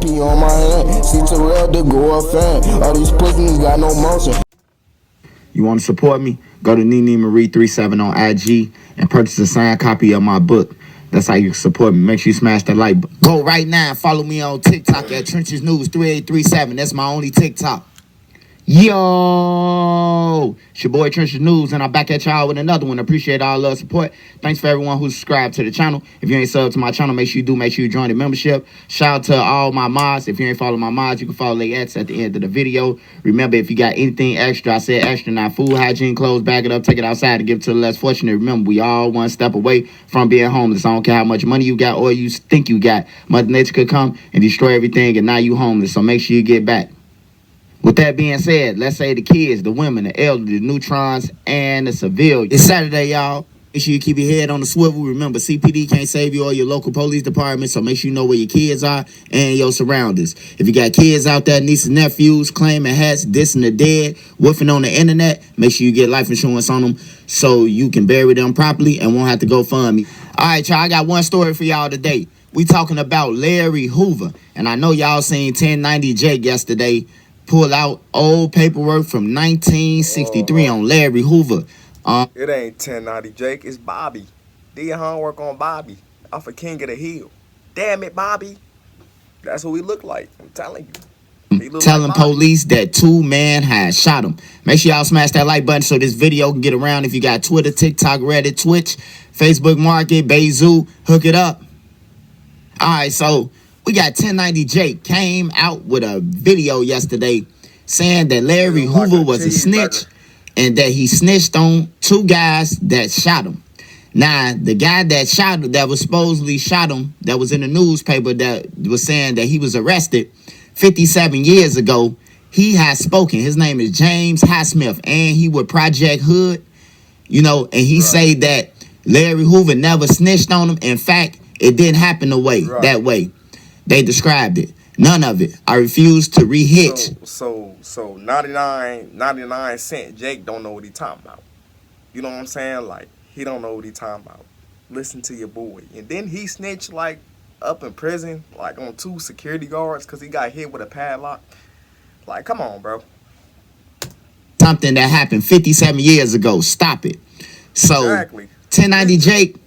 pee on my hand. See Terrell, the go up fan. All these pussies got no motion. You want to support me? Go to Nene Marie 37 on IG and purchase a signed copy of my book. That's how you can support me. Make sure you smash that like button. Go right now and follow me on TikTok at Trenches News 3837. That's my only TikTok. Yo, it's your boy Trenches News, and I'm back at y'all with another one. Appreciate all the support. Thanks for everyone who subscribed to the channel. If you ain't subbed to my channel, make sure you do. Make sure you join the membership. Shout out to all my mods. If you ain't follow my mods, you can follow their ads at the end of the video. Remember, if you got anything extra, I said extra, not food, hygiene, clothes, bag it up, take it outside and give it to the less fortunate. Remember, we all one step away from being homeless. I don't care how much money you got or you think you got. Mother Nature could come and destroy everything, and now you homeless. So make sure you get back. With that being said, let's say the kids, the women, the elderly, the neutrons, and the civilians. It's Saturday, y'all. Make sure you keep your head on the swivel. Remember, CPD can't save you or your local police department, so make sure you know where your kids are and your surroundings. If you got kids out there, nieces and nephews, claiming hats, dissing the dead, woofing on the internet, make sure you get life insurance on them so you can bury them properly and won't have to go fund me. All right, y'all, I got one story for y'all today. We talking about Larry Hoover, and I know y'all seen 1090 Jake yesterday pull out old paperwork from 1963 on Larry Hoover. It ain't 1090 Jake, it's Bobby. Did your homework on Bobby off of King of the Hill. Damn it, Bobby. That's what we look like. I'm telling you. Telling like police that two men had shot him. Make sure y'all smash that like button so this video can get around. If you got Twitter, TikTok, Reddit, Twitch, Facebook Market, Bayzoo, hook it up. All right, so we got 1090 Jake came out with a video yesterday saying that Larry Hoover was a snitch and that he snitched on two guys that shot him. Now, the guy that shot him, that was supposedly shot him, that was in the newspaper that was saying that he was arrested 57 years ago, he has spoken. His name is James Highsmith, and he with Project Hood, you know, and he say that Larry Hoover never snitched on him. In fact, it didn't happen that way. They described it. None of it. I refuse to re-hitch. So 99 Cent Jake don't know what he talking about. You know what I'm saying? Like, he don't know what he talking about. Listen to your boy. And then he snitched, like, up in prison, like, on 2 security guards because he got hit with a padlock. Like, come on, bro. Something that happened 57 years ago. Stop it. So, exactly. 1090 Jake,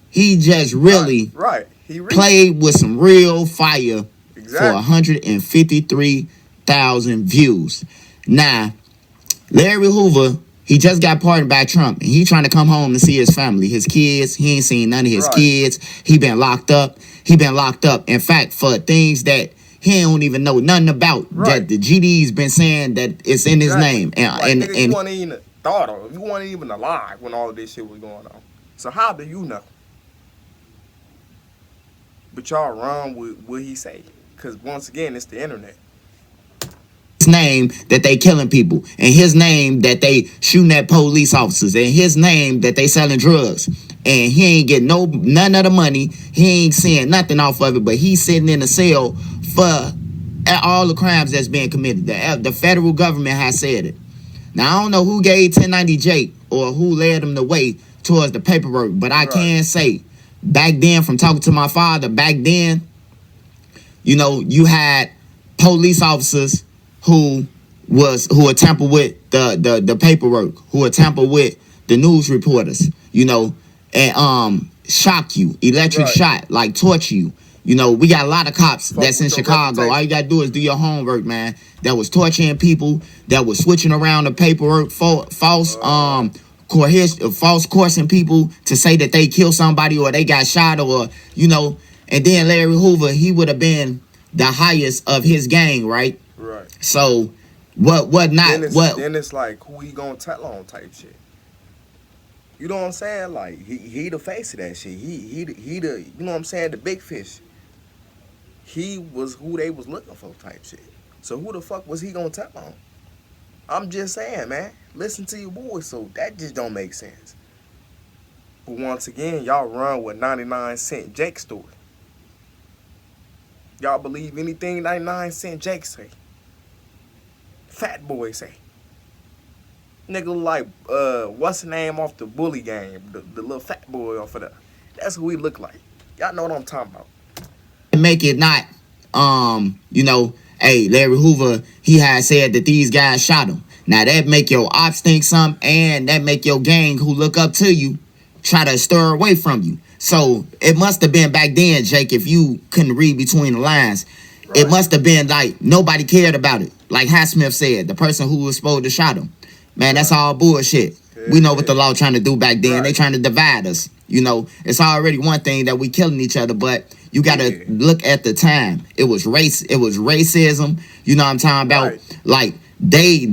he just really... Right. He played with some real fire for 153,000 views. Now, Larry Hoover, he just got pardoned by Trump, and he trying to come home to see his family, his kids. He ain't seen none of his kids. He been locked up. In fact, for things that he don't even know nothing about, that the GD's been saying that it's in his name. And you weren't even thought of. You weren't even alive when all of this shit was going on. So how do you know? But y'all wrong with what he say. Because once again, it's the internet. His name that they killing people. And his name that they shooting at police officers. And his name that they selling drugs. And he ain't getting none of the money. He ain't seeing nothing off of it. But he's sitting in a cell for all the crimes that's being committed. The federal government has said it. Now, I don't know who gave 1090 Jake or who led him the way towards the paperwork. But I can say, back then, from talking to my father, back then, you know, you had police officers who would tamper with the paperwork, who would tamper with the news reporters, you know, and shock you, electric shot, like torture you. You know, we got a lot of cops that's in Chicago. All you got to do is do your homework, man. That was torturing people, that was switching around the paperwork, false coursing people to say that they killed somebody or they got shot, or, you know. And then Larry Hoover, he would have been the highest of his gang, right? Right. So what not? Then it's like, who he gonna tell on type shit. You know what I'm saying? Like, he the face of that shit. He the, you know what I'm saying, the big fish. He was who they was looking for type shit. So who the fuck was he gonna tell on? I'm just saying, man. Listen to your boy, so that just don't make sense. But once again, y'all run with 99 Cent Jake story. Y'all believe anything 99 Cent Jake say. Fat Boy say. Nigga like, what's the name off the Bully game? The little fat boy off of there. That's who he look like. Y'all know what I'm talking about. Make it not you know, hey, Larry Hoover, he had said that these guys shot him. Now that make your ops think something, and that make your gang who look up to you try to stir away from you. So it must have been back then, Jake, if you couldn't read between the lines, right. It must have been like nobody cared about it. Like Smith said, the person who was supposed to shot him. Man, that's all bullshit. We know what the law trying to do back then. Right. They trying to divide us. You know, it's already one thing that we killing each other, but you got to look at the time. It was racism. You know what I'm talking about? Right. Like they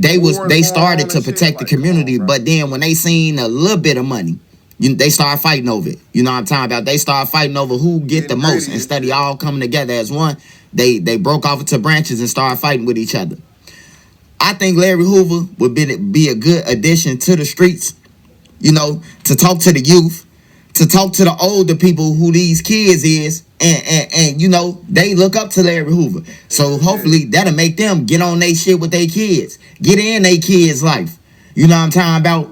started to protect the community, but then when they seen a little bit of money, they started fighting over it. You know what I'm talking about? They started fighting over who get the most instead of all coming together as one. They broke off into branches and started fighting with each other. I think Larry Hoover would be a good addition to the streets, you know, to talk to the youth, to talk to the older people who these kids is, and you know, they look up to Larry Hoover. So hopefully that'll make them get on their shit with their kids, get in their kids' life. You know what I'm talking about?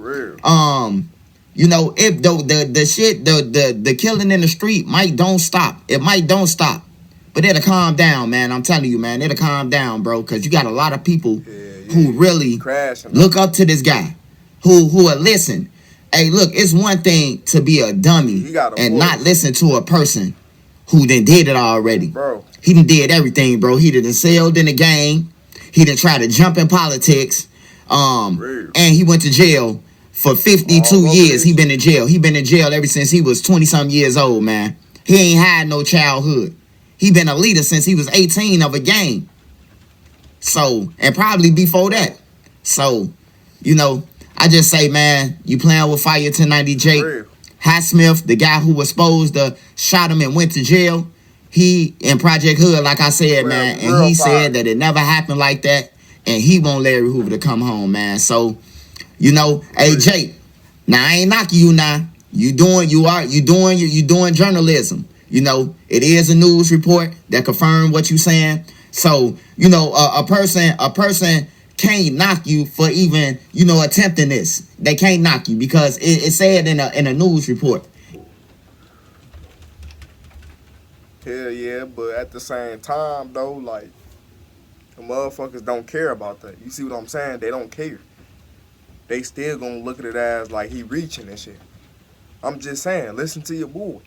You know, if the killing in the street don't stop. It might don't stop. But it'll calm down, man. I'm telling you, man, it'll calm down, bro, because you got a lot of people who really look up to this guy, who will listen. Hey, look, it's one thing to be a dummy and not listen to a person who done did it already. Bro. He done did everything, bro. He done sailed in the game. He done tried to jump in politics. And he went to jail for 52 years. He been in jail. He been in jail ever since he was 20-something years old, man. He ain't had no childhood. He been a leader since he was 18 of a gang. So, and probably before that. So, you know, I just say, man, you playing with fire tonight, Jake. Smith, the guy who was supposed to shot him and went to jail, he in Project Hood, like I said, man, and he said that it never happened like that, and he want Larry Hoover to come home, man. So, you know, hey, Jake, now I ain't knocking you now. You doing journalism. You know, it is a news report that confirm what you saying. So, you know, a person can't knock you for even, you know, attempting this. They can't knock you because it said in a news report. Hell yeah, but at the same time though, like, the motherfuckers don't care about that. You see what I'm saying? They don't care. They still gonna look at it as like he reaching and shit. I'm just saying, listen to your boy.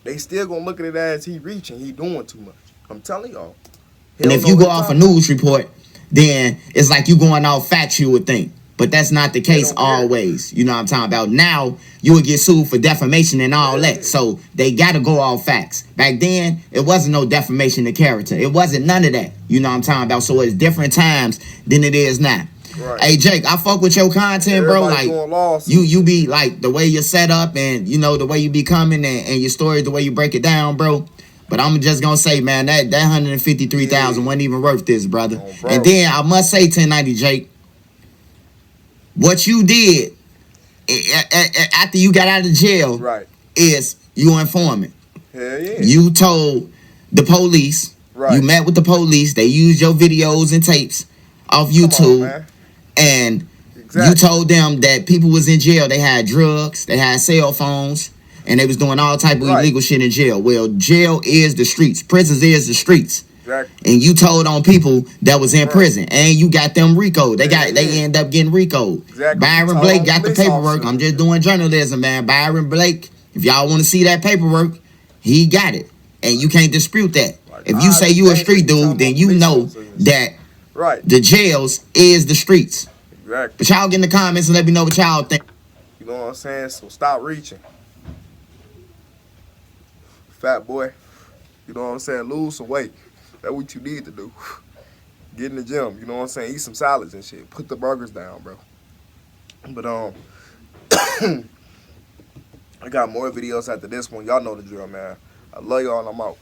They still gonna look at it as he reaching, he doing too much. I'm telling y'all. And if you go off a news report, then it's like you going off facts, you would think. But that's not the case always. You know what I'm talking about? Now, you would get sued for defamation and all that. So, they got to go off facts. Back then, it wasn't no defamation of character. It wasn't none of that. You know what I'm talking about? So, it's different times than it is now. Right. Hey, Jake, I fuck with your content, bro. Like, you be like the way you're set up and, you know, the way you be coming and your story, the way you break it down, bro. But I'm just going to say, man, that 153,000 wasn't even worth this, brother. Oh, and then I must say, 1090, Jake, what you did after you got out of jail is you informant. Hell yeah. You told the police, you met with the police, they used your videos and tapes off YouTube, and you told them that people was in jail, they had drugs, they had cell phones, and they was doing all type of illegal shit in jail. Well, jail is the streets. Prisons is the streets. Exactly. And you told on people that was in prison, and you got them RICO. They end up getting RICO. Exactly. Byron Blake got the paperwork. I'm just doing journalism, man. Byron Blake, if y'all want to see that paperwork, he got it, and you can't dispute that. If you say you a street dude, then you know that the jails is the streets. Exactly. But y'all get in the comments and let me know what y'all think. You know what I'm saying? So stop reaching. Fat boy. You know what I'm saying? Lose some weight. That's what you need to do. Get in the gym. You know what I'm saying? Eat some salads and shit. Put the burgers down, bro. But I got more videos after this one. Y'all know the drill, man. I love y'all and I'm out.